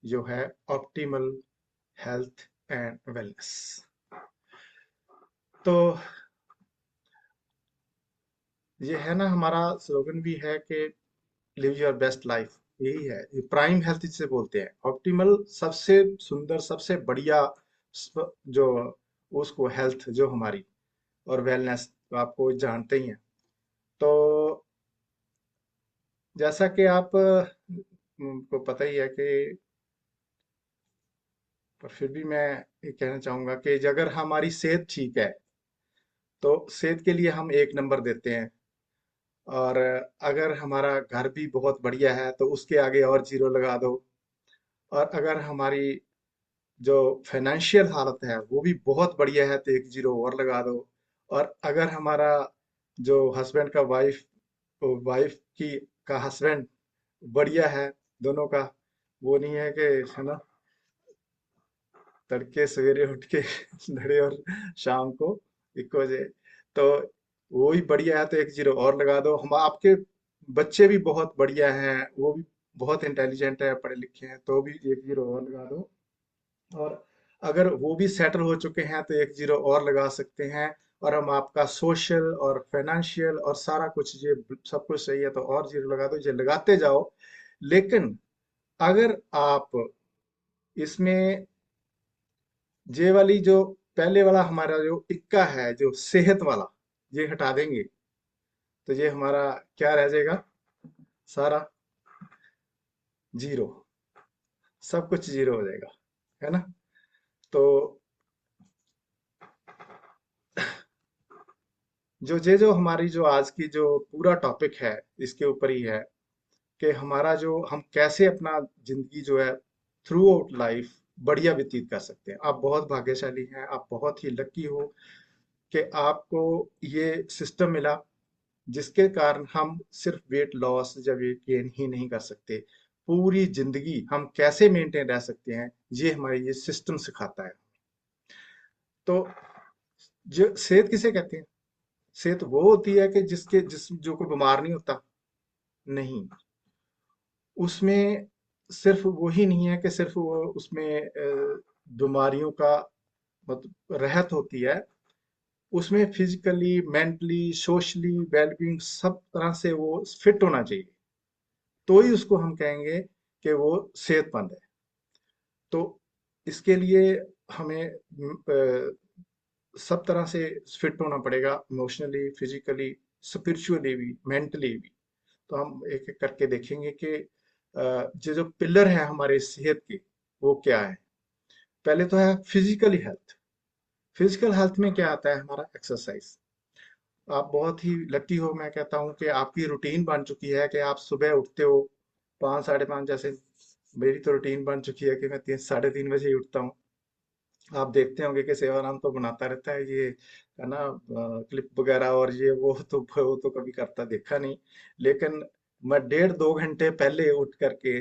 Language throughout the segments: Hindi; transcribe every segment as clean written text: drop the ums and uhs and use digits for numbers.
जो है ऑप्टिमल हेल्थ एंड वेलनेस। तो ये है ना, हमारा स्लोगन भी है कि लिव योर बेस्ट लाइफ। यही है, ये प्राइम हेल्थ जिसे बोलते हैं, ऑप्टिमल सबसे सुंदर, सबसे बढ़िया जो उसको हेल्थ जो हमारी, और वेलनेस तो आपको जानते ही हैं। तो जैसा कि आप को पता ही है कि, पर फिर भी मैं ये कहना चाहूंगा कि अगर हमारी सेहत ठीक है तो सेहत के लिए हम 1 नंबर देते हैं। और अगर हमारा घर भी बहुत बढ़िया है तो उसके आगे और जीरो लगा दो। और अगर हमारी जो फाइनेंशियल हालत है वो भी बहुत बढ़िया है तो 1 जीरो और लगा दो। और अगर हमारा जो हस्बैंड का वाइफ, वाइफ की का हस्बैंड बढ़िया है, दोनों का, वो नहीं है कि, है ना, तड़के सवेरे उठ के लड़े और शाम को 1 बजे, तो वो भी बढ़िया है तो 1 जीरो और लगा दो। हम आपके बच्चे भी बहुत बढ़िया हैं, वो भी बहुत इंटेलिजेंट है, पढ़े लिखे हैं, तो भी 1 जीरो और लगा दो। और अगर वो भी सेटल हो चुके हैं तो 1 जीरो और लगा सकते हैं। और हम आपका सोशल और फाइनेंशियल और सारा कुछ, ये सब कुछ सही है तो और जीरो लगा दो, ये लगाते जाओ। लेकिन अगर आप इसमें ये वाली जो पहले वाला हमारा जो इक्का है, जो सेहत वाला, ये हटा देंगे तो ये हमारा क्या रह जाएगा? सारा जीरो, सब कुछ जीरो हो जाएगा, है ना। तो जो हमारी जो आज की जो पूरा टॉपिक है, इसके ऊपर ही है कि हमारा जो हम कैसे अपना जिंदगी जो है थ्रू आउट लाइफ बढ़िया व्यतीत कर सकते हैं। आप बहुत भाग्यशाली हैं, आप बहुत ही लकी हो कि आपको ये सिस्टम मिला, जिसके कारण हम सिर्फ वेट लॉस या वेट गेन ही नहीं कर सकते, पूरी जिंदगी हम कैसे मेंटेन रह सकते हैं, ये हमारे ये सिस्टम सिखाता है। तो जो सेहत किसे कहते हैं? सेहत वो होती है कि जिस जो कोई बीमार नहीं होता, नहीं, उसमें सिर्फ वही नहीं है कि सिर्फ वो उसमें बीमारियों का मतलब रहत होती है, उसमें फिजिकली, मेंटली, सोशली, वेलबींग सब तरह से वो फिट होना चाहिए, तो ही उसको हम कहेंगे कि वो सेहतमंद है। तो इसके लिए हमें सब तरह से फिट होना पड़ेगा, इमोशनली, फिजिकली, स्पिरिचुअली भी, मेंटली भी। तो हम एक एक करके देखेंगे कि जो जो पिलर है हमारे सेहत के, वो क्या है। पहले तो है फिजिकली हेल्थ। फिजिकल हेल्थ में क्या आता है? हमारा एक्सरसाइज। आप बहुत ही लकी हो, मैं कहता हूँ कि आपकी रूटीन बन चुकी है कि आप सुबह उठते हो 5, 5:30, जैसे मेरी तो रूटीन बन चुकी है कि मैं 3, 3:30 बजे ही उठता हूँ। आप देखते होंगे कि सेवाराम तो बनाता रहता है ये, है ना, क्लिप वगैरह, और ये वो तो कभी करता देखा नहीं। लेकिन मैं 1.5, 2 घंटे पहले उठ करके,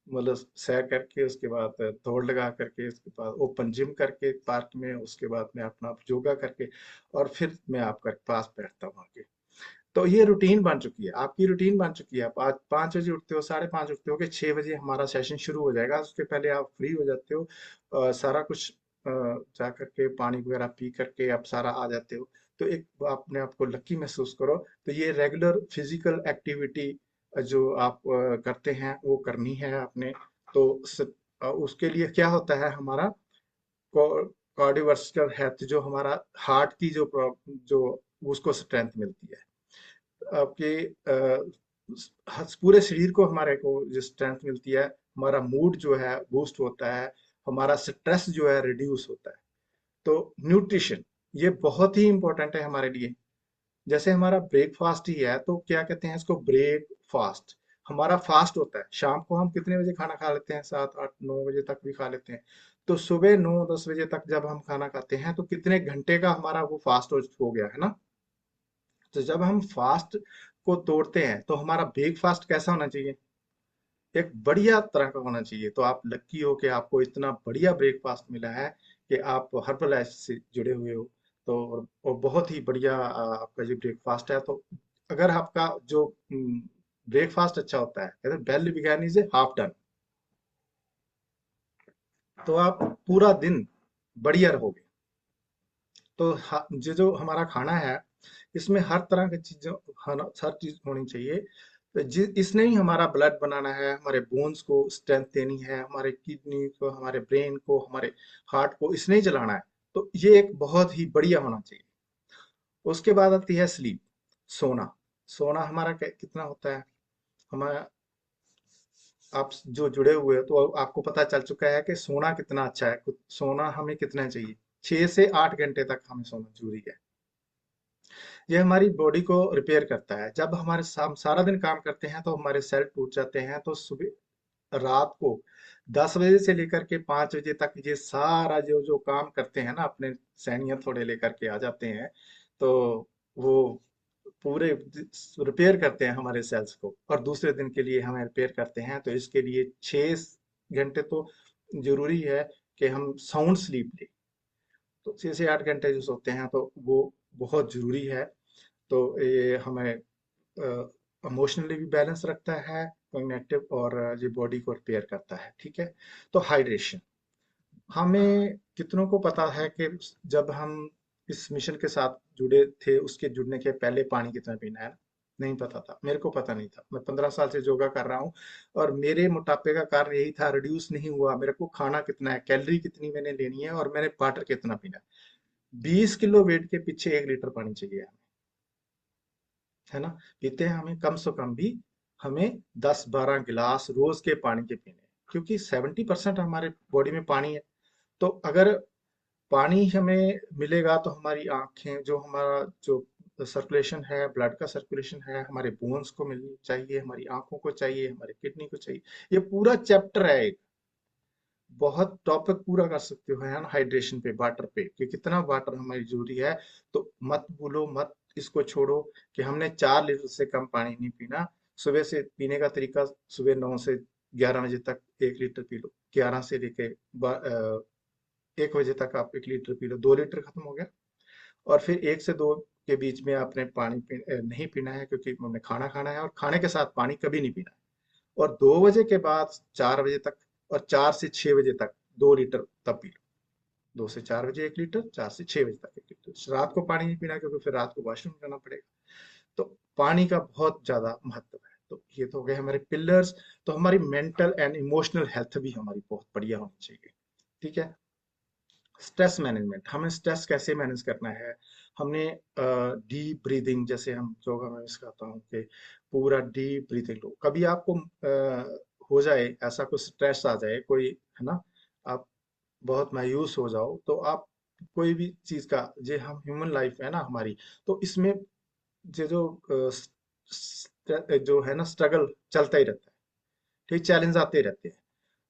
मतलब सैर करके, उसके बाद दौड़ लगा करके, उसके बाद ओपन जिम करके पार्क में, उसके बाद में अपना योगा करके, और फिर मैं आपका पास बैठता हूँ आके। तो ये रूटीन बन चुकी है, आपकी रूटीन बन चुकी है। आप आज 5 बजे उठते हो, 5:30 उठते हो कि 6 बजे हमारा सेशन शुरू हो जाएगा, उसके पहले आप फ्री हो जाते हो। सारा कुछ जा करके पानी वगैरह पी करके आप सारा आ जाते हो। तो एक अपने आप को लकी महसूस करो। तो ये रेगुलर फिजिकल एक्टिविटी जो आप करते हैं वो करनी है आपने। तो उसके लिए क्या होता है, हमारा कार्डियोवास्कुलर हेल्थ, जो हमारा हार्ट की जो उसको स्ट्रेंथ मिलती है आपके, पूरे शरीर को, हमारे को जो स्ट्रेंथ मिलती है, हमारा मूड जो है बूस्ट होता है, हमारा स्ट्रेस जो है रिड्यूस होता है। तो न्यूट्रिशन ये बहुत ही इंपॉर्टेंट है हमारे लिए। जैसे हमारा ब्रेकफास्ट ही है, तो क्या कहते हैं इसको? Break fast. हमारा फास्ट होता है शाम को, हम कितने बजे खाना खा लेते हैं? 7, 8, 9 बजे तक भी खा लेते हैं। तो सुबह 9, 10 बजे तक जब हम खाना खाते हैं तो कितने घंटे का हमारा वो फास्ट हो गया है ना। तो जब हम फास्ट को तोड़ते हैं तो हमारा ब्रेकफास्ट कैसा होना चाहिए? एक बढ़िया तरह का होना चाहिए। तो आप लकी हो कि आपको इतना बढ़िया ब्रेकफास्ट मिला है कि आप हर्बल लाइफ से जुड़े हुए हो। तो और बहुत ही बढ़िया आपका जो ब्रेकफास्ट है। तो अगर आपका जो ब्रेकफास्ट अच्छा होता है, कहते हैं well begun is a half done. तो आप पूरा दिन बढ़िया रहोगे। तो ये जो हमारा खाना है, इसमें हर तरह की चीजें, हर चीज होनी चाहिए। तो इसने ही हमारा ब्लड बनाना है, हमारे बोन्स को स्ट्रेंथ देनी है, हमारे किडनी को, हमारे ब्रेन को, हमारे हार्ट को इसने ही चलाना है। तो ये एक बहुत ही बढ़िया होना चाहिए। उसके बाद आती है स्लीप, सोना। सोना हमारा कितना होता है, हमारा, आप जो जुड़े हुए हो तो आपको पता चल चुका है कि सोना कितना अच्छा है। सोना हमें कितना चाहिए, 6 से 8 घंटे तक हमें सोना जरूरी है। ये हमारी बॉडी को रिपेयर करता है। जब हमारे सारा दिन काम करते हैं तो हमारे सेल टूट जाते हैं, तो सुबह, रात को 10 बजे से लेकर के 5 बजे तक ये सारा जो जो काम करते हैं ना, अपने सैनियत थोड़े लेकर के आ जाते हैं, तो वो पूरे रिपेयर करते हैं हमारे सेल्स को, और दूसरे दिन के लिए हमें रिपेयर करते हैं। तो इसके लिए 6 घंटे तो जरूरी है कि हम साउंड स्लीप लें। तो 6 से 8 घंटे जो सोते हैं तो वो बहुत जरूरी है। तो ये हमें इमोशनली भी बैलेंस रखता है, कॉग्निटिव, और ये बॉडी को रिपेयर करता है। ठीक है। तो हाइड्रेशन, हमें कितनों को पता है कि जब हम इस मिशन के साथ जुड़े थे, उसके जुड़ने के पहले पानी कितना पीना है? नहीं पता था, मेरे को पता नहीं था। मैं 15 साल से योगा कर रहा हूँ, और मेरे मोटापे का कारण यही था, रिड्यूस नहीं हुआ। मेरे को खाना कितना है, कैलोरी कितनी मैंने लेनी है, और मैंने वाटर कितना पीना है। 20 किलो वेट के पीछे 1 लीटर पानी चाहिए हमें, है ना? पीते हैं हमें कम से कम भी, हमें 10-12 गिलास रोज के पानी के पीने हैं, क्योंकि 70% हमारे बॉडी में पानी है। तो अगर पानी हमें मिलेगा तो हमारी आंखें, जो हमारा जो सर्कुलेशन है, ब्लड का सर्कुलेशन है, हमारे बोन्स को मिलनी चाहिए, हमारी आंखों को चाहिए, हमारे किडनी को चाहिए। ये पूरा चैप्टर है एक, बहुत टॉपिक पूरा कर सकते हो, है ना, हाइड्रेशन पे, वाटर पे, कि कितना वाटर हमारी जरूरी है। तो मत भूलो, मत इसको छोड़ो कि हमने 4 लीटर से कम पानी नहीं पीना। सुबह से पीने का तरीका, सुबह 9 से 11 बजे तक 1 लीटर पी लो, 11 से लेके 1 बजे तक आप 1 लीटर पी लो, 2 लीटर खत्म हो गया। और फिर 1 से 2 के बीच में आपने पानी नहीं पीना है, क्योंकि हमने खाना खाना है, और खाने के साथ पानी कभी नहीं पीना है। और 2 बजे के बाद 4 बजे तक, और 4 से 6 बजे तक 2 लीटर तब पी लो। 2 से 4 बजे 1 लीटर, 4 से 6 बजे तक 1 लीटर। रात को पानी नहीं पीना, क्योंकि फिर रात को वॉशरूम जाना पड़ेगा। तो पानी का बहुत ज्यादा महत्व है। तो ये तो हो गए हमारे पिलर्स। तो हमारी मेंटल एंड इमोशनल हेल्थ भी हमारी बहुत बढ़िया होनी चाहिए। ठीक है। स्ट्रेस मैनेजमेंट, हमें स्ट्रेस कैसे मैनेज करना है। हमने डीप ब्रीदिंग, जैसे हम योगा में सिखाता हूँ कि पूरा डीप ब्रीदिंग लो। कभी आपको हो जाए ऐसा, कुछ स्ट्रेस आ जाए कोई, है ना, आप बहुत मायूस हो जाओ, तो आप कोई भी चीज का, जो हम ह्यूमन लाइफ है ना हमारी, तो इसमें जो जो जो है ना, स्ट्रगल चलता ही रहता है। ठीक, चैलेंज आते रहते हैं।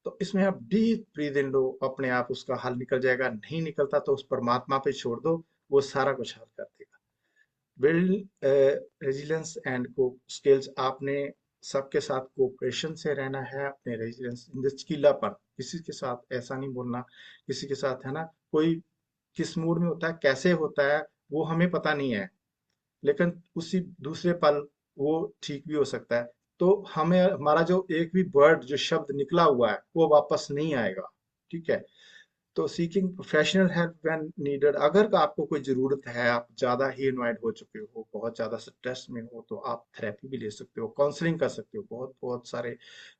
तो इसमें आप डीप ब्रीद इन लो, अपने आप उसका हल निकल जाएगा। नहीं निकलता तो उस परमात्मा पे छोड़ दो, वो सारा कुछ हल कर देगा। बिल्ड रेजिलियंस एंड को स्किल्स, आपने सबके साथ कोऑपरेशन से रहना है। अपने रेजिलियंस, लचकीलापन, किसी के साथ ऐसा नहीं बोलना, किसी के साथ, है ना, कोई किस मूड में होता है, कैसे होता है, वो हमें पता नहीं है, लेकिन उसी दूसरे पल वो ठीक भी हो सकता है। तो हमें, हमारा जो एक भी वर्ड, जो शब्द निकला हुआ है, वो वापस नहीं आएगा। ठीक है। तो seeking professional help when needed, अगर आपको कोई ज़रूरत है, आप ज़्यादा ही इनवाइट हो चुके हो, बहुत ज़्यादा स्ट्रेस में हो, तो आप थेरेपी भी ले सकते हो, काउंसलिंग कर सकते हो। बहुत बहुत सारे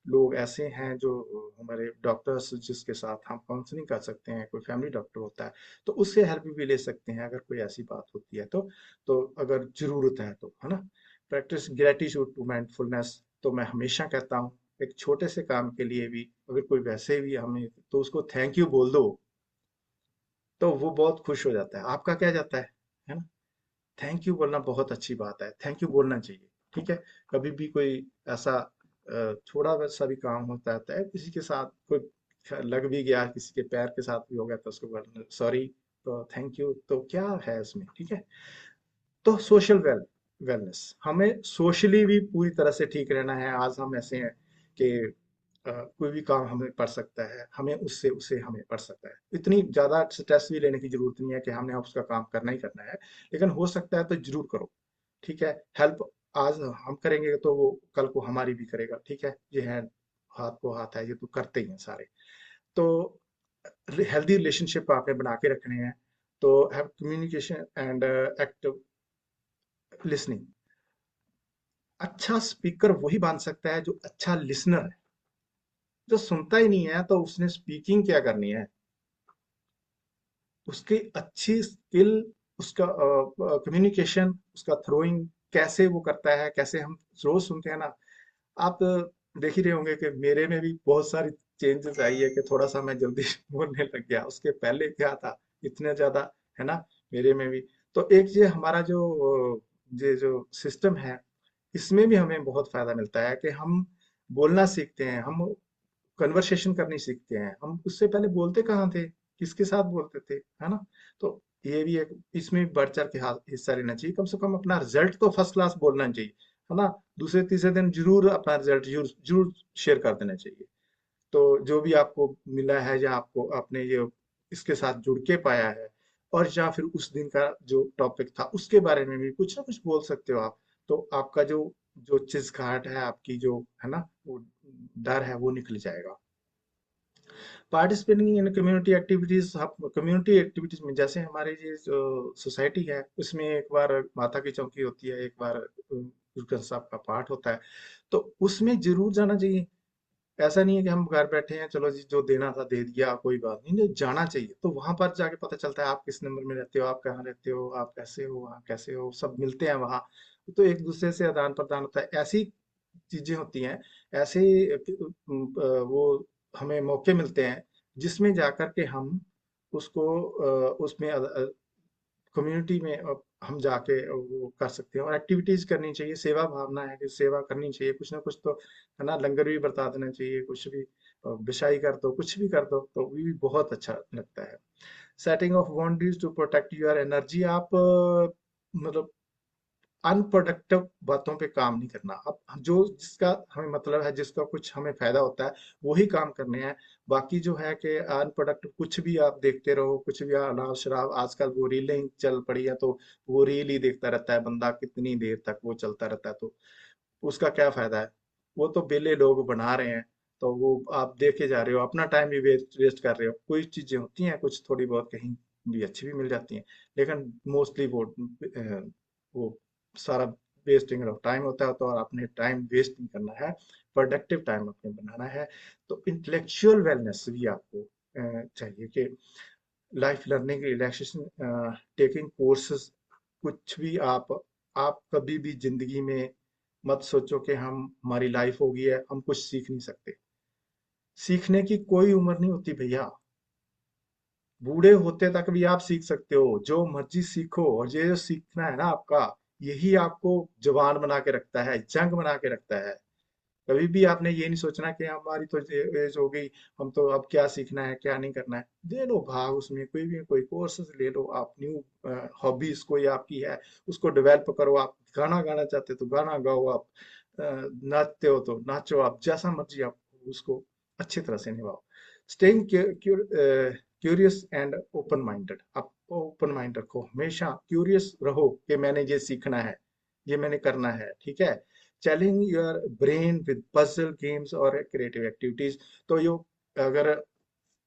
लोग ऐसे हैं जो हमारे डॉक्टर्स, जिसके साथ हम काउंसलिंग कर सकते हैं। कोई फैमिली डॉक्टर होता है, तो उससे हेल्प भी ले सकते हैं, अगर कोई ऐसी बात होती है तो अगर ज़रूरत है तो, है ना। प्रैक्टिस ग्रेटिट्यूड टू माइंडफुलनेस, तो मैं हमेशा कहता हूँ, एक छोटे से काम के लिए भी अगर कोई वैसे भी हमें, तो उसको थैंक यू बोल दो, तो वो बहुत खुश हो जाता है। आपका क्या जाता है ना। थैंक यू बोलना बहुत अच्छी बात है, थैंक यू बोलना चाहिए। ठीक है। कभी भी कोई ऐसा थोड़ा सा भी काम होता रहता है, किसी के साथ कोई लग भी गया, किसी के पैर के साथ भी हो गया, तो उसको बोलना सॉरी, तो थैंक यू, तो क्या है इसमें। ठीक है। तो सोशल वेलनेस, हमें सोशली भी पूरी तरह से ठीक रहना है। आज हम ऐसे हैं कि कोई भी काम हमें पड़ सकता है, हमें उससे उसे हमें पड़ सकता है। इतनी ज्यादा स्ट्रेस भी लेने की जरूरत नहीं है कि हमने उसका काम करना ही करना है, लेकिन हो सकता है तो जरूर करो। ठीक है। हेल्प आज हम करेंगे तो वो कल को हमारी भी करेगा। ठीक है। ये है, हाथ को हाथ है, ये तो करते ही हैं सारे। तो हेल्दी रिलेशनशिप आपने बना के रखने हैं, तो have communication and active listening. अच्छा स्पीकर वही बन सकता है जो अच्छा लिसनर है। जो सुनता ही नहीं है तो उसने स्पीकिंग क्या करनी है? उसकी अच्छी स्किल, उसका कम्युनिकेशन, उसका थ्रोइंग कैसे वो करता है, कैसे हम रोज सुनते हैं ना। आप देख ही रहे होंगे कि मेरे में भी बहुत सारी चेंजेस आई है कि थोड़ा सा मैं जल्दी बोलने लग गया। उसके पहले क्या था, इतने ज्यादा, है ना, मेरे में भी। तो एक ये हमारा जो ये जो सिस्टम है, इसमें भी हमें बहुत फायदा मिलता है कि हम बोलना सीखते हैं, हम कन्वर्सेशन करनी सीखते हैं। हम उससे पहले बोलते कहाँ थे, किसके साथ बोलते थे, है ना। तो ये भी एक, इसमें भी बढ़ चढ़ के हिस्सा लेना चाहिए। कम से कम अपना रिजल्ट तो फर्स्ट क्लास बोलना चाहिए, है ना। दूसरे तीसरे दिन जरूर अपना रिजल्ट जरूर जरूर शेयर कर देना चाहिए। तो जो भी आपको मिला है या आपको आपने ये इसके साथ जुड़ के पाया है, और या फिर उस दिन का जो टॉपिक था उसके बारे में भी कुछ ना कुछ बोल सकते हो आप। तो आपका जो जो झिझकाहट है आपकी, जो है ना, वो डर है, वो निकल जाएगा। Participating in community activities, community activities में जैसे हमारे ये जो सोसाइटी है उसमें एक बार माता की चौकी होती है, एक बार गुरु ग्रंथ साहब का पाठ होता है, तो उसमें जरूर जाना चाहिए। ऐसा नहीं है कि हम घर बैठे हैं, चलो जी जो देना था दे दिया, कोई बात नहीं, नहीं जाना चाहिए। तो वहां पर जाके पता चलता है आप किस नंबर में रहते हो, आप कहाँ रहते हो, आप कैसे हो, वहाँ कैसे हो, सब मिलते हैं वहाँ। तो एक दूसरे से आदान प्रदान होता है, ऐसी चीजें होती हैं। ऐसे वो हमें मौके मिलते हैं जिसमें जाकर के हम उसको उसमें कम्युनिटी में हम जाके वो कर सकते हैं। और एक्टिविटीज करनी चाहिए, सेवा भावना है कि सेवा करनी चाहिए, कुछ ना कुछ तो, है ना। लंगर भी बरता देना चाहिए, कुछ भी बिशाई कर दो, कुछ भी कर दो, तो भी बहुत अच्छा लगता है। Setting of boundaries to protect your energy. आप मतलब अनप्रोडक्टिव बातों पे काम नहीं करना। अब जो जिसका हमें मतलब है, जिसका कुछ हमें फायदा होता है, वही काम करने हैं। बाकी जो है कि अनप्रोडक्टिव कुछ भी आप देखते रहो, कुछ भी अनाप शराब, आजकल वो रीलें चल पड़ी है, तो वो रील ही देखता रहता है बंदा, कितनी देर तक वो चलता रहता है। तो उसका क्या फायदा है? वो तो बेले लोग बना रहे हैं, तो वो आप देखे जा रहे हो, अपना टाइम भी वेस्ट वेस्ट कर रहे हो। कोई चीजें होती हैं कुछ थोड़ी बहुत कहीं भी अच्छी भी मिल जाती हैं, लेकिन मोस्टली वो सारा वेस्टिंग ऑफ टाइम होता है। तो आपने टाइम वेस्ट नहीं करना है, प्रोडक्टिव टाइम अपने बनाना है। तो इंटेलेक्चुअल वेलनेस भी आपको चाहिए कि life learning, relaxation, taking courses, कुछ भी आप कभी भी जिंदगी में मत सोचो कि हम हमारी लाइफ हो गई है, हम कुछ सीख नहीं सकते। सीखने की कोई उम्र नहीं होती भैया। बूढ़े होते तक भी आप सीख सकते हो, जो मर्जी सीखो। और ये जो सीखना है ना आपका, यही आपको जवान बना के रखता है, जंग बना के रखता है। कभी भी आपने ये नहीं सोचना कि हमारी तो एज हो गई, हम तो अब क्या सीखना है, क्या नहीं करना है। ले लो भाग उसमें, कोई भी कोई कोर्सेज ले लो आप। न्यू हॉबीज कोई आपकी है, उसको डेवलप करो। आप गाना गाना चाहते हो तो गाना गाओ, आप नाचते हो तो नाचो, आप जैसा मर्जी आप उसको अच्छी तरह से निभाओ। Staying curious and open minded. आप ओपन माइंड रखो, हमेशा क्यूरियस रहो कि मैंने ये सीखना है, ये मैंने करना है, ठीक है। Challenge your brain with puzzle games और क्रिएटिव एक्टिविटीज। तो यो अगर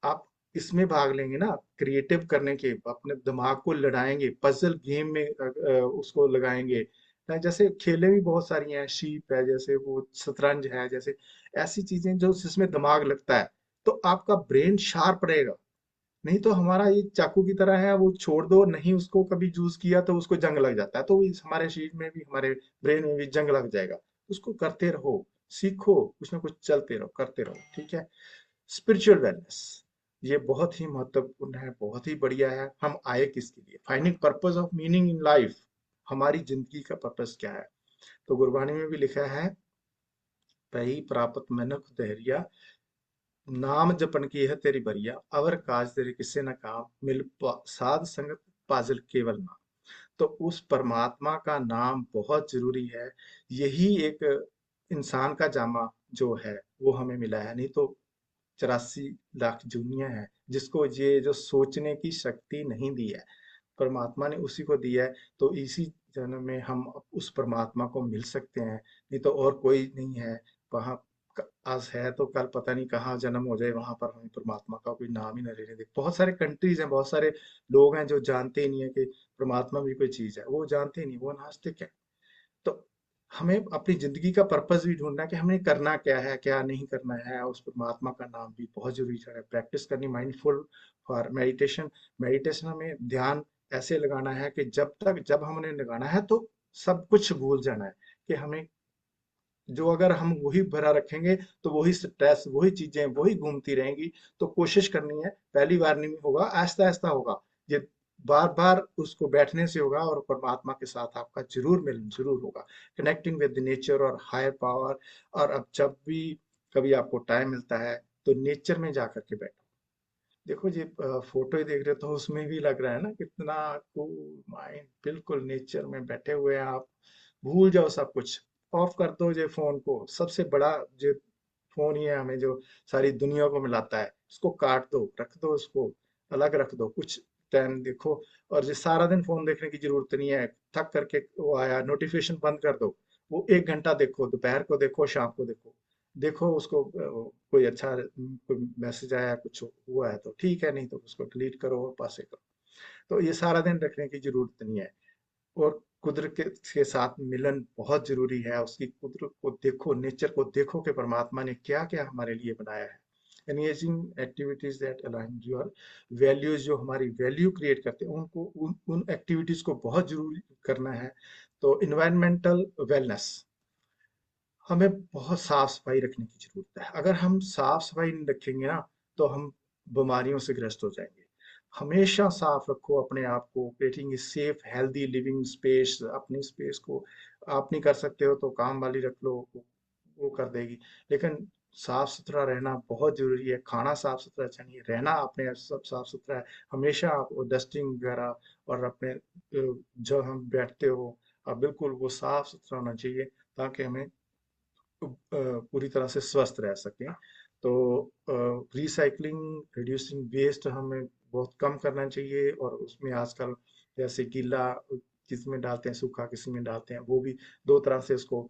आप इसमें भाग लेंगे ना, क्रिएटिव करने के, अपने दिमाग को लड़ाएंगे, पजल गेम में उसको लगाएंगे ना। जैसे खेलें भी बहुत सारी हैं, शीप है, जैसे वो शतरंज है, जैसे ऐसी चीजें जो जिसमें दिमाग लगता है, तो आपका ब्रेन शार्प रहेगा। नहीं तो हमारा ये चाकू की तरह है, वो छोड़ दो, नहीं उसको कभी यूज किया तो उसको जंग लग जाता है। तो इस हमारे शरीर में भी, हमारे ब्रेन में भी जंग लग जाएगा। उसको करते रहो, सीखो, कुछ ना कुछ चलते रहो, करते रहो, ठीक है। स्पिरिचुअल वेलनेस, ये बहुत ही महत्वपूर्ण है, बहुत ही बढ़िया है। हम आए किसके लिए? Finding purpose of meaning in life. हमारी जिंदगी का पर्पस क्या है? तो गुरबानी में भी लिखा है, पही प्राप्त मनख धैर्य, नाम जपन की है तेरी बरिया, अवर काज तेरे किससे न काम, साध संगत पाजल केवल नाम। तो उस परमात्मा का नाम बहुत जरूरी है। यही एक इंसान का जामा जो है वो हमें मिला है। नहीं तो 84 लाख दुनिया है जिसको ये जो सोचने की शक्ति नहीं दी है, परमात्मा ने उसी को दी है। तो इसी जन्म में हम उस परमात्मा को मिल सकते हैं, नहीं तो और कोई नहीं है। वहाँ आज है तो कल पता नहीं कहाँ जन्म हो जाए, वहां पर हमें परमात्मा का कोई नाम ही न लेने दे। बहुत सारे कंट्रीज हैं, बहुत सारे लोग हैं जो जानते ही नहीं है कि परमात्मा भी कोई चीज है, वो जानते ही नहीं, वो नास्तिक है। तो हमें अपनी जिंदगी का पर्पस भी ढूंढना है कि हमें करना क्या है, क्या नहीं करना है। उस परमात्मा का नाम भी बहुत जरूरी है, प्रैक्टिस करनी माइंडफुल फॉर मेडिटेशन। मेडिटेशन हमें ध्यान ऐसे लगाना है कि जब हमने लगाना है तो सब कुछ भूल जाना है, कि हमें जो, अगर हम वही भरा रखेंगे तो वही स्ट्रेस, वही चीजें वही घूमती रहेंगी। तो कोशिश करनी है, पहली बार नहीं होगा, आहिस्ता आहिस्ता होगा। ये बार बार उसको बैठने से होगा, और परमात्मा के साथ आपका जरूर मिलन जरूर होगा, कनेक्टिंग विद नेचर और हायर पावर। और अब जब भी कभी आपको टाइम मिलता है तो नेचर में जाकर के बैठो। देखो ये फोटो ही देख रहे हो तो उसमें भी लग रहा है ना कितना कूल माइंड, बिल्कुल नेचर में बैठे हुए हैं आप। भूल जाओ सब कुछ, ऑफ कर दो ये फोन को। सबसे बड़ा जो फोन ही है हमें जो सारी दुनिया को मिलाता है, इसको काट दो, रख दो, इसको अलग रख दो, कुछ टाइम देखो। और जो सारा दिन फोन देखने की जरूरत नहीं है, थक करके वो आया नोटिफिकेशन बंद कर दो। वो 1 घंटा देखो, दोपहर को देखो, शाम को देखो। देखो उसको कोई अच्छा कोई मैसेज आया, कुछ हुआ है तो ठीक है, नहीं तो उसको डिलीट करो और पासे करो। तो ये सारा दिन रखने की जरूरत नहीं है। और कुदरत के साथ मिलन बहुत जरूरी है। उसकी कुदरत को देखो, नेचर को देखो कि परमात्मा ने क्या क्या हमारे लिए बनाया है। Engaging activities that align your values, जो हमारी वैल्यू क्रिएट करते हैं, उनको उन एक्टिविटीज को बहुत जरूरी करना है। तो इन्वायरमेंटल वेलनेस, हमें बहुत साफ सफाई रखने की जरूरत है। अगर हम साफ सफाई नहीं रखेंगे ना तो हम बीमारियों से ग्रस्त हो जाएंगे। हमेशा साफ रखो अपने आप को, creating a safe healthy living space. अपनी स्पेस को आप नहीं कर सकते हो तो काम वाली रख लो, वो कर देगी। लेकिन साफ सुथरा रहना बहुत जरूरी है। खाना साफ सुथरा चाहिए, रहना अपने सब साफ सुथरा है। हमेशा आप डस्टिंग वगैरह, और अपने जब हम बैठते हो आप बिल्कुल वो साफ सुथरा होना चाहिए, ताकि हमें पूरी तरह से स्वस्थ रह सकें। तो रिसाइकलिंग, रिड्यूसिंग वेस्ट हमें बहुत कम करना चाहिए। और उसमें आजकल जैसे गीला किस में डालते हैं, सूखा किस में डालते हैं, वो भी दो तरह से उसको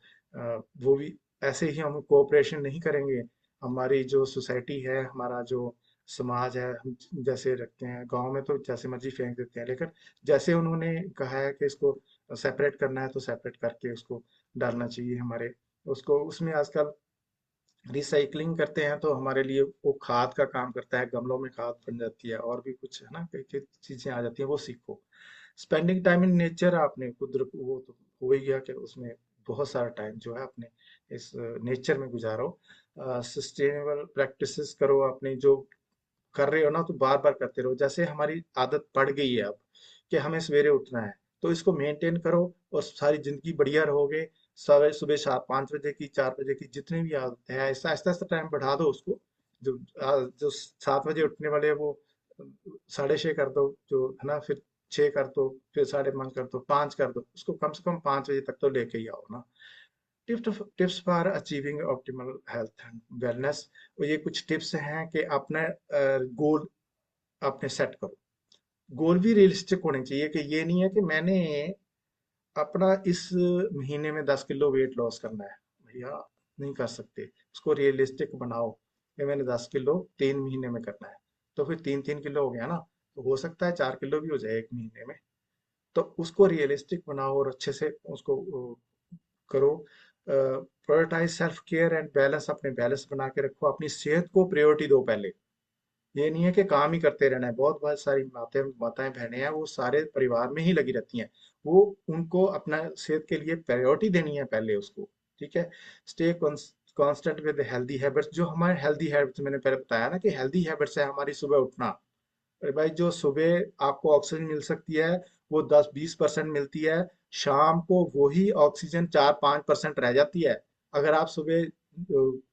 वो भी ऐसे ही हम कोऑपरेशन नहीं करेंगे। हमारी जो सोसाइटी है, हमारा जो समाज है, हम जैसे रखते हैं गांव में तो जैसे मर्जी फेंक देते हैं, लेकिन जैसे उन्होंने कहा है कि इसको सेपरेट करना है तो सेपरेट करके उसको डालना चाहिए हमारे। उसको उसमें आजकल रिसाइकलिंग करते हैं तो हमारे लिए वो खाद का काम करता है, गमलों में खाद बन जाती है, और भी कुछ है ना, कई कई चीजें आ जाती हैं, वो सीखो। स्पेंडिंग टाइम इन नेचर, आपने कुदरत, वो तो हो ही गया कि उसमें बहुत सारा टाइम जो है अपने इस नेचर में गुजारो। सस्टेनेबल प्रैक्टिसेस करो, अपनी जो कर रहे हो ना तो बार बार करते रहो। जैसे हमारी आदत पड़ गई है अब कि हमें सवेरे उठना है, तो इसको मेंटेन करो और सारी जिंदगी बढ़िया रहोगे। सवेरे सुबह 5 बजे की, 4 बजे की, जितनी भी आदत है, ऐसा आहिस्ता आहिस्ता टाइम बढ़ा दो उसको। जो 7 बजे उठने वाले हैं वो 6:30 कर दो, जो है ना, फिर 6 कर दो, फिर 5:30 कर दो, 5 कर दो, उसको कम से कम 5 बजे तक तो लेके ही आओ ना। Tips for achieving optimal health and wellness. ये कुछ टिप्स हैं कि अपना गोल अपने सेट करो। गोल भी रियलिस्टिक होने चाहिए, कि ये नहीं है कि मैंने अपना इस महीने में 10 किलो वेट लॉस करना है। भैया नहीं कर सकते, उसको रियलिस्टिक बनाओ कि मैंने 10 किलो 3 महीने में करना है। तो फिर 3 3 किलो हो गया ना, तो हो सकता है 4 किलो भी हो जाए 1 महीने में। तो उसको रियलिस्टिक बनाओ और अच्छे से उसको करो। Prioritise self care and balance, अपने बैलेंस बना के रखो, अपनी सेहत को प्रायोरिटी दो पहले। ये नहीं है कि काम ही करते रहना है। बहुत बहुत सारी माताएं बहनें हैं, वो सारे परिवार में ही लगी रहती हैं। वो उनको अपना सेहत के लिए प्रायोरिटी देनी है पहले उसको। ठीक है। Stay constant with healthy habits, जो हमारे हेल्दी हैबिट्स मैंने पहले बताया ना कि हेल्दी हैबिट्स है हमारी सुबह उठना। अरे भाई, जो सुबह आपको ऑक्सीजन मिल सकती है वो 10-20% मिलती है, शाम को वही ऑक्सीजन 4-5% रह जाती है। अगर आप सुबह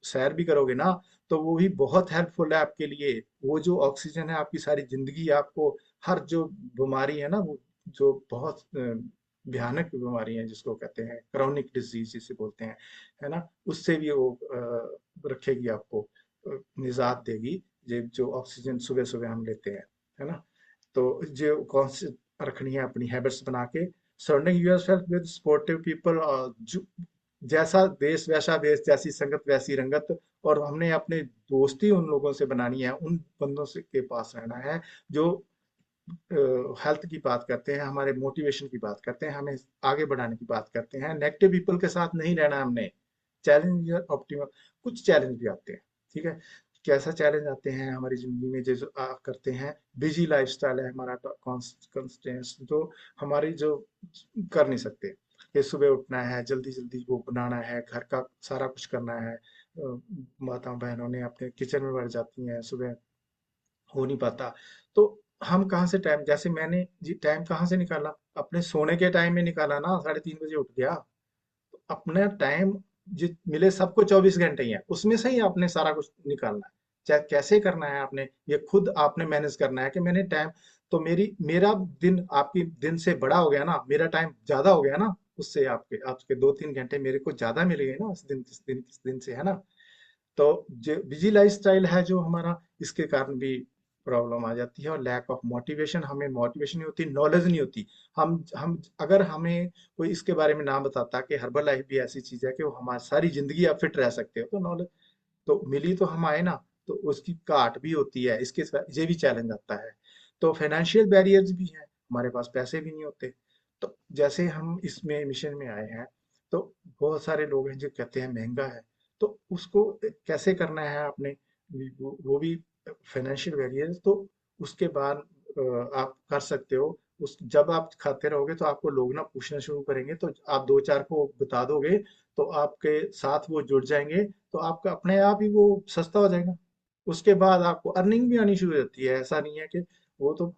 सैर भी करोगे ना तो वो भी बहुत हेल्पफुल है आपके लिए। वो जो ऑक्सीजन है आपकी सारी जिंदगी, आपको हर जो बीमारी है ना, वो जो बहुत भयानक बीमारी है जिसको कहते हैं क्रोनिक डिजीज जिसे बोलते हैं, है ना, उससे भी वो रखेगी आपको, निजात देगी। ये जो ऑक्सीजन सुबह सुबह हम लेते हैं, है ना। तो जो कौन सी रखनी है अपनी हैबिट्स बना के, surrounding yourself with supportive people. जैसा देश वैसा वेश, जैसी संगत वैसी रंगत। और हमने अपने दोस्ती उन लोगों से बनानी है, उन बंदों से के पास रहना है जो हेल्थ की बात करते हैं, हमारे मोटिवेशन की बात करते हैं, हमें आगे बढ़ाने की बात करते हैं। नेगेटिव पीपल के साथ नहीं रहना हमने। चैलेंज ऑप्टिमल, कुछ चैलेंज भी आते हैं, ठीक है। कैसा चैलेंज आते हैं हमारी जिंदगी में, जैसे करते हैं बिजी लाइफस्टाइल है हमारा, कंस्टेंस जो हमारी जो कर नहीं सकते। ये सुबह उठना है, जल्दी जल्दी वो बनाना है, घर का सारा कुछ करना है। माता बहनों ने अपने किचन में बढ़ जाती हैं, सुबह हो नहीं पाता। तो हम कहाँ से टाइम, जैसे मैंने जी टाइम कहाँ से निकाला, अपने सोने के टाइम में निकाला ना, 3:30 बजे उठ गया। तो अपना टाइम जित मिले सबको 24 घंटे ही है, उसमें से ही आपने सारा कुछ निकालना है। चाहे कैसे करना है आपने, ये खुद आपने मैनेज करना है कि मैंने टाइम, तो मेरा दिन आपकी दिन से बड़ा हो गया ना, मेरा टाइम ज्यादा हो गया ना, उससे आपके आपके 2-3 घंटे मेरे को ज्यादा मिल गए ना, इस दिन से, है ना। तो जो बिजी लाइफस्टाइल है जो हमारा, इसके कारण भी प्रॉब्लम आ जाती है। और लैक ऑफ मोटिवेशन, हमें मोटिवेशन नहीं होती, नॉलेज नहीं होती। हम अगर हमें कोई इसके बारे में ना बताता कि हर्बल लाइफ भी ऐसी चीज है कि वो हमारी सारी जिंदगी आप फिट रह सकते हो, तो नॉलेज तो मिली तो हम आए ना, तो उसकी काट भी होती है, इसके ये भी चैलेंज आता है। तो फाइनेंशियल बैरियर्स भी हैं, हमारे पास पैसे भी नहीं होते। तो जैसे हम इसमें मिशन में आए हैं, तो बहुत सारे लोग हैं जो कहते हैं महंगा है, तो उसको कैसे करना है आपने, वो भी फाइनेंशियल बैरियर्स। तो उसके बाद आप कर सकते हो। उस जब आप खाते रहोगे तो आपको लोग ना पूछना शुरू करेंगे, तो आप दो चार को बता दोगे, तो आपके साथ वो जुड़ जाएंगे, तो आपका अपने आप ही वो सस्ता हो जाएगा। उसके बाद आपको अर्निंग भी आनी शुरू हो जाती है। ऐसा नहीं है कि वो तो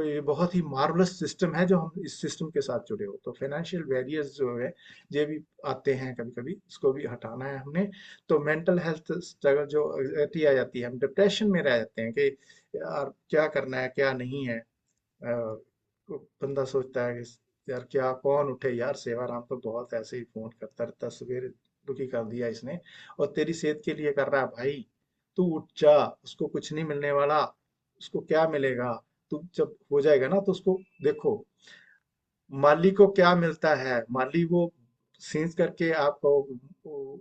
ये बहुत ही मार्वलस सिस्टम है जो हम इस सिस्टम के साथ जुड़े हो। तो फाइनेंशियल बैरियर्स जो है ये भी आते हैं कभी कभी, इसको भी हटाना है हमने। तो मेंटल हेल्थ स्ट्रगल जो एटी आ जाती है, हम डिप्रेशन में रह जाते हैं कि यार क्या करना है क्या नहीं है। बंदा सोचता है कि यार क्या कौन उठे यार, सेवाराम तो बहुत ऐसे ही फोन करता रहता, सवेरे दुखी कर दिया इसने, और तेरी सेहत के लिए कर रहा है भाई। तू उठ जा, उसको कुछ नहीं मिलने वाला, उसको क्या मिलेगा। तू जब हो जाएगा ना तो उसको देखो, माली को क्या मिलता है, माली वो सींच करके आपको वो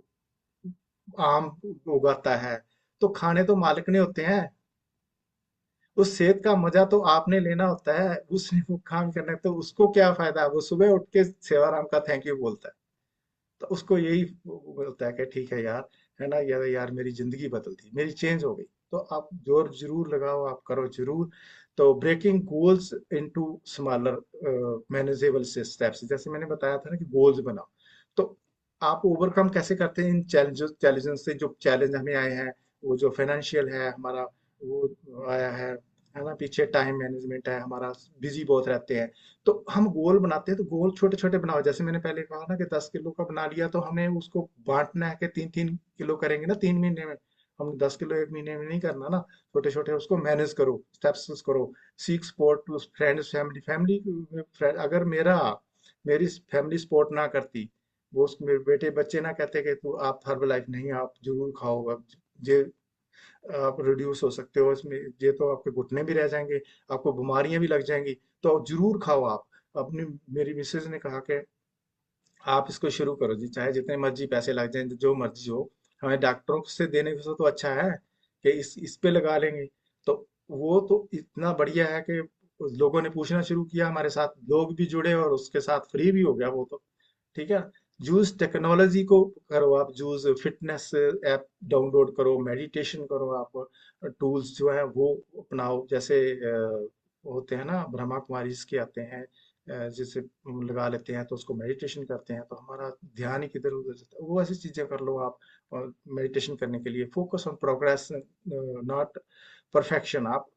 आम उगाता है, तो खाने तो मालिक ने होते हैं। उस सेहत का मजा तो आपने लेना होता है, उसने वो काम करना है, तो उसको क्या फायदा, वो सुबह उठ के सेवाराम का थैंक यू बोलता है। तो उसको यही बोलता है कि ठीक है यार, है ना यार, यार मेरी जिंदगी बदल दी, मेरी चेंज हो गई। तो आप जोर जरूर लगाओ, आप करो जरूर। तो breaking goals into smaller manageable steps, जैसे मैंने बताया था ना कि गोल्स बनाओ। तो आप ओवरकम कैसे करते हैं इन चैलेंजेस से, जो चैलेंज हमें आए हैं, वो जो फाइनेंशियल है हमारा, वो आया है ना, पीछे टाइम मैनेजमेंट है हमारा, बिजी बहुत रहते हैं। तो हम गोल बनाते हैं, तो गोल छोटे छोटे बनाओ, जैसे मैंने पहले कहा ना कि 10 किलो का बना लिया, तो हमें उसको बांटना है कि 3-3 किलो करेंगे ना 3 महीने में। हम 10 किलो एक महीने में नहीं करना ना, छोटे छोटे उसको मैनेज करो, स्टेप्स करो। सीख सपोर्ट, फ्रेंड्स, फैमिली, फ्रेंड, अगर मेरी फैमिली सपोर्ट ना करती, वो मेरे बेटे बच्चे ना कहते कि तू आप हर्बल लाइफ नहीं, आप जरूर खाओ, अब ये आप रिड्यूस हो सकते हो इसमें, ये तो आपके घुटने भी रह जाएंगे, आपको बीमारियां भी लग जाएंगी, तो जरूर खाओ आप। अपनी मेरी मिसेज ने कहा कि आप इसको शुरू करो जी, चाहे जितने मर्जी पैसे लग जाएं, जो मर्जी हो, हमें डॉक्टरों से देने से तो अच्छा है कि इस पे लगा लेंगे। तो वो तो इतना बढ़िया है कि लोगों ने पूछना शुरू किया, हमारे साथ लोग भी जुड़े, और उसके साथ फ्री भी हो गया वो तो, ठीक है। यूज टेक्नोलॉजी को करो आप, यूज फिटनेस ऐप डाउनलोड करो, मेडिटेशन करो आप, टूल्स जो है वो अपनाओ, जैसे होते हैं ना, ब्रह्मा कुमारी के आते हैं, जैसे लगा लेते हैं तो उसको मेडिटेशन करते हैं, तो हमारा ध्यान ही किधर उधर जाता है। वो ऐसी चीजें कर लो आप। और मेडिटेशन करने के लिए focus on progress, not perfection. आप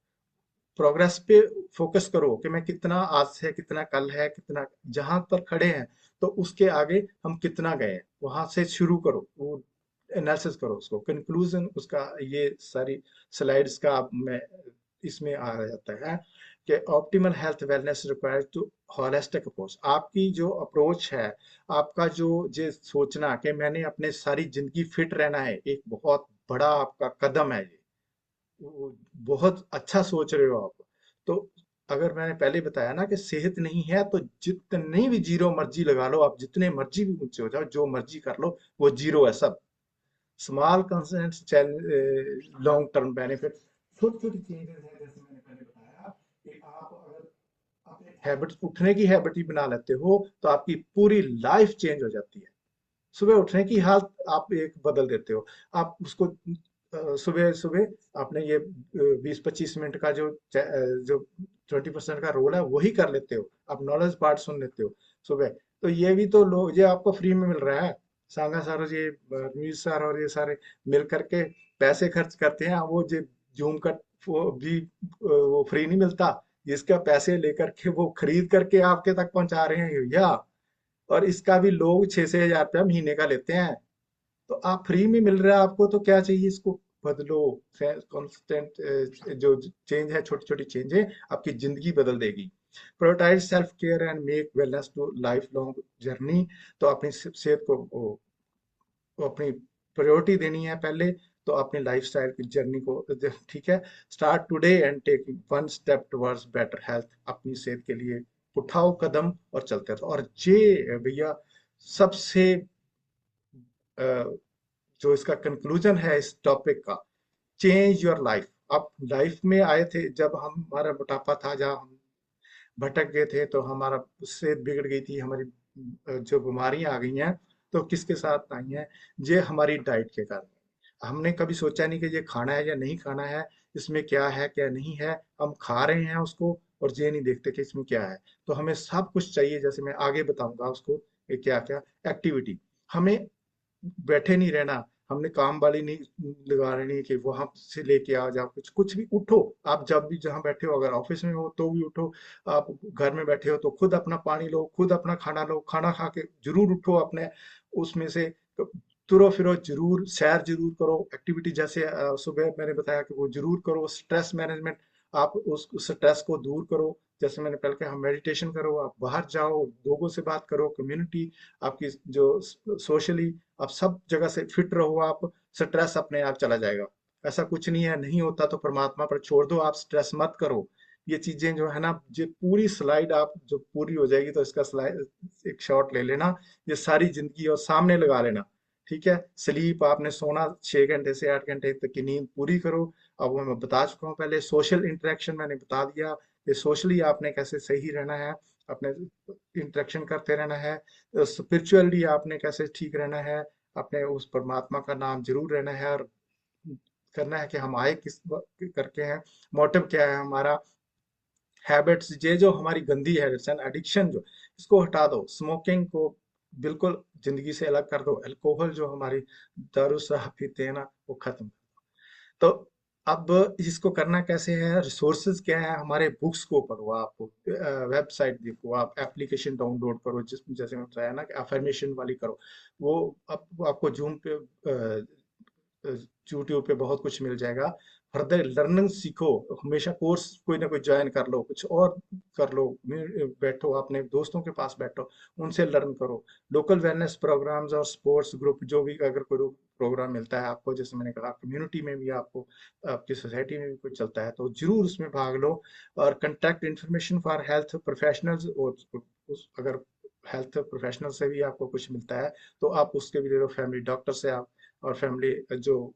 प्रोग्रेस पे फोकस करो कि मैं कितना, आज से कितना, कल है कितना, जहां पर खड़े हैं, तो उसके आगे हम कितना गए, वहां से शुरू करो, वो एनालिसिस करो, उसको कंक्लूजन उसका, ये सारी स्लाइड्स का मैं इसमें आ जाता है कि optimal health wellness required to holistic approach. आपकी जो अप्रोच है, आपका जो ये सोचना कि मैंने अपने सारी जिंदगी फिट रहना है, एक बहुत बड़ा आपका कदम है ये, वो बहुत अच्छा सोच रहे हो आप। तो अगर मैंने पहले बताया ना कि सेहत नहीं है तो जितनी भी जीरो मर्जी लगा लो, आप जितने मर्जी भी ऊंचे हो जाओ, जो मर्जी कर लो, वो जीरो है सब। Small consent long term benefit, छोटी छोटी चेंजेस है, जैसे मैंने पहले बताया कि आप अगर अपने हैबिट, उठने की हैबिट ही बना लेते हो तो आपकी पूरी लाइफ चेंज हो जाती है। सुबह उठने की हालत आप एक बदल देते हो। आप उसको सुबह सुबह आपने ये 20-25 मिनट का जो 20% का रोल है वही कर लेते हो, आप नॉलेज पार्ट सुन लेते हो सुबह। तो ये भी तो लोग, ये आपको फ्री में मिल रहा है। सांगा सर और ये न्यूज सर और ये सारे मिल करके पैसे खर्च करते हैं, वो जो जूम का वो भी वो फ्री नहीं मिलता, जिसका पैसे लेकर के वो खरीद करके आपके तक पहुंचा रहे हैं भैया। और इसका भी लोग 6-6 हज़ार रुपया महीने का लेते हैं। तो आप फ्री में मिल रहा है आपको, तो क्या चाहिए, इसको बदलो। कॉन्स्टेंट जो चेंज है, छोटी छोटी चेंज है, आपकी जिंदगी बदल देगी। Prioritise self care and make wellness to life long journey. तो अपनी सेहत को वो अपनी प्रायोरिटी देनी है पहले, तो अपनी लाइफस्टाइल की जर्नी को, ठीक है, start today and take one step towards better health. अपनी सेहत के लिए उठाओ कदम और चलते रहो। और ये भैया सबसे अ, जो इसका कंक्लूजन है इस टॉपिक का, चेंज योर लाइफ। आप लाइफ में आए थे जब हम, हमारा मोटापा था, जहाँ हम भटक गए थे, तो हमारा सेहत बिगड़ गई थी, हमारी जो बीमारियां आ गई हैं, तो किसके साथ आई हैं? ये हमारी डाइट के कारण। हमने कभी सोचा नहीं कि ये खाना है या नहीं खाना है, इसमें क्या है क्या नहीं है, हम खा रहे हैं उसको, और ये नहीं देखते कि इसमें क्या है। तो हमें सब कुछ चाहिए, जैसे मैं आगे बताऊंगा उसको कि क्या क्या एक्टिविटी। हमें बैठे नहीं रहना, हमने काम वाली नहीं लगा लेनी कि वहां से लेके आ जाओ, कुछ कुछ भी उठो। आप जब भी जहां बैठे हो, अगर ऑफिस में हो तो भी उठो, आप घर में बैठे हो तो खुद अपना पानी लो, खुद अपना खाना लो, खाना खा के जरूर उठो अपने उसमें से, तुरो फिरो जरूर, सैर जरूर करो, एक्टिविटी जैसे सुबह मैंने बताया कि वो जरूर करो। स्ट्रेस मैनेजमेंट, आप उस स्ट्रेस को दूर करो, जैसे मैंने पहले कहा, मेडिटेशन करो, आप बाहर जाओ, लोगों से बात करो, कम्युनिटी आपकी जो सोशली, आप सब जगह से फिट रहो, आप स्ट्रेस अपने आप चला जाएगा। ऐसा कुछ नहीं है, नहीं होता तो परमात्मा पर छोड़ दो, आप स्ट्रेस मत करो। ये चीजें जो है ना, ये पूरी स्लाइड आप जो पूरी हो जाएगी, तो इसका स्लाइड एक शॉट ले लेना, ये सारी जिंदगी और सामने लगा लेना। ठीक है, स्लीप, आपने सोना 6 घंटे से 8 घंटे तक की नींद पूरी करो। अब वो मैं बता चुका हूँ पहले। सोशल इंटरेक्शन मैंने बता दिया कि सोशली आपने कैसे सही रहना है, अपने इंटरेक्शन करते रहना है। स्पिरिचुअली आपने कैसे ठीक रहना है, अपने उस परमात्मा का नाम जरूर रहना है, और करना है कि हम आए किस करके हैं, मोटिव क्या है हमारा। हैबिट्स, ये जो हमारी गंदी हैबिट्स है, एडिक्शन जो, इसको हटा दो। स्मोकिंग को बिल्कुल जिंदगी से अलग कर दो। अल्कोहल जो हमारी दारू साहब पीते हैं ना, वो खत्म। तो अब इसको करना कैसे है, रिसोर्सेज क्या है हमारे, बुक्स को पढ़ो, आप वेबसाइट देखो, आप एप्लीकेशन डाउनलोड करो, जिस जैसे मैं बताया ना कि अफर्मेशन वाली करो। वो अब आपको जूम पे, यूट्यूब पे बहुत कुछ मिल जाएगा। फर्दर लर्निंग सीखो, हमेशा कोर्स कोई ना कोई ज्वाइन कर लो, कुछ और कर लो, बैठो अपने दोस्तों के पास बैठो, उनसे लर्न करो। लोकल वेलनेस प्रोग्राम्स और स्पोर्ट्स ग्रुप, जो भी अगर कोई प्रोग्राम मिलता है आपको, जैसे मैंने कहा कम्युनिटी में भी आपको, आपकी सोसाइटी में भी कुछ चलता है, तो जरूर उसमें भाग लो। और contact information for health professionals, और अगर हेल्थ प्रोफेशनल से भी आपको कुछ मिलता है, तो आप उसके भी ले लो, फैमिली डॉक्टर से आप, और फैमिली जो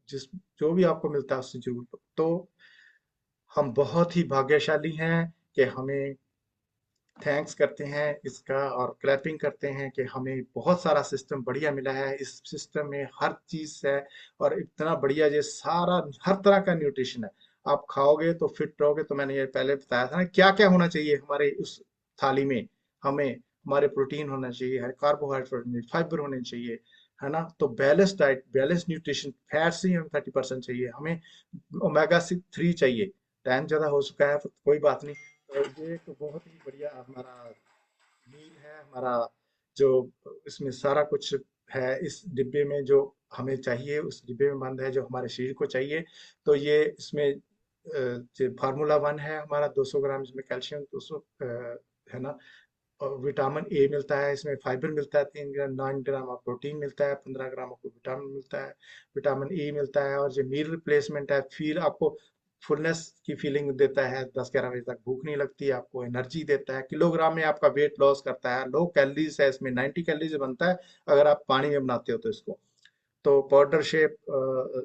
जिस जो भी आपको मिलता है उससे जरूर लो। तो हम बहुत ही भाग्यशाली हैं कि हमें, थैंक्स करते हैं इसका, और क्लैपिंग करते हैं कि हमें बहुत सारा सिस्टम बढ़िया मिला है। इस सिस्टम में हर चीज है, और इतना बढ़िया, ये सारा हर तरह का न्यूट्रिशन है। आप खाओगे तो फिट रहोगे। तो मैंने ये पहले बताया था ना, क्या क्या होना चाहिए हमारे उस थाली में। हमें, हमारे प्रोटीन होना चाहिए, हर कार्बोहाइड्रेट, फाइबर होने चाहिए, है ना। तो balance diet, balance nutrition, fats ही हमें 30% चाहिए, हमें ओमेगा 3 चाहिए। टाइम ज्यादा हो चुका है, तो कोई बात नहीं। तो ये एक बहुत ही बढ़िया हमारा मील है हमारा, जो इसमें सारा कुछ है इस डिब्बे में, जो हमें चाहिए उस डिब्बे में बंद है, जो हमारे शरीर को चाहिए। तो ये इसमें जो फार्मूला 1 है हमारा, 200 ग्राम इसमें कैल्शियम, 200 है ना। और विटामिन ए मिलता है इसमें, फाइबर मिलता है 3 ग्राम, 9 ग्राम और प्रोटीन मिलता है, 15 ग्राम आपको विटामिन मिलता है, विटामिन ई मिलता है। और जो मील रिप्लेसमेंट है, फील आपको फुलनेस की फीलिंग देता है, 10-11 बजे तक भूख नहीं लगती, आपको एनर्जी देता है, किलोग्राम में आपका वेट लॉस करता है, लो कैलोरीज है इसमें, 90 कैलोरीज बनता है अगर आप पानी में बनाते हो तो इसको। तो पाउडर शेप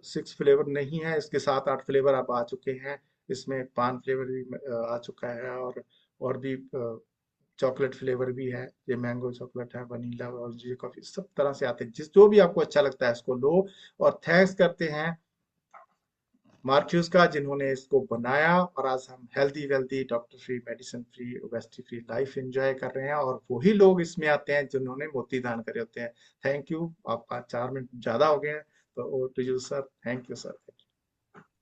6 फ्लेवर नहीं है, इसके 7-8 फ्लेवर अब आ चुके हैं। इसमें पान फ्लेवर भी आ चुका है, और भी चॉकलेट फ्लेवर भी है, ये मैंगो चॉकलेट है, वनीला और जी कॉफी, सब तरह से आते हैं, जिस जो भी आपको अच्छा लगता है इसको लो। और थैंक्स करते हैं मार्क्यूस का, जिन्होंने इसको बनाया, और आज हम healthy wealthy doctor free medicine free obesity free life enjoy कर रहे हैं, और वही लोग इसमें आते हैं जिन्होंने मोती दान करे होते हैं। थैंक यू, आपका 4 मिनट ज्यादा हो गए हैं, तो over to you sir. Thank you sir.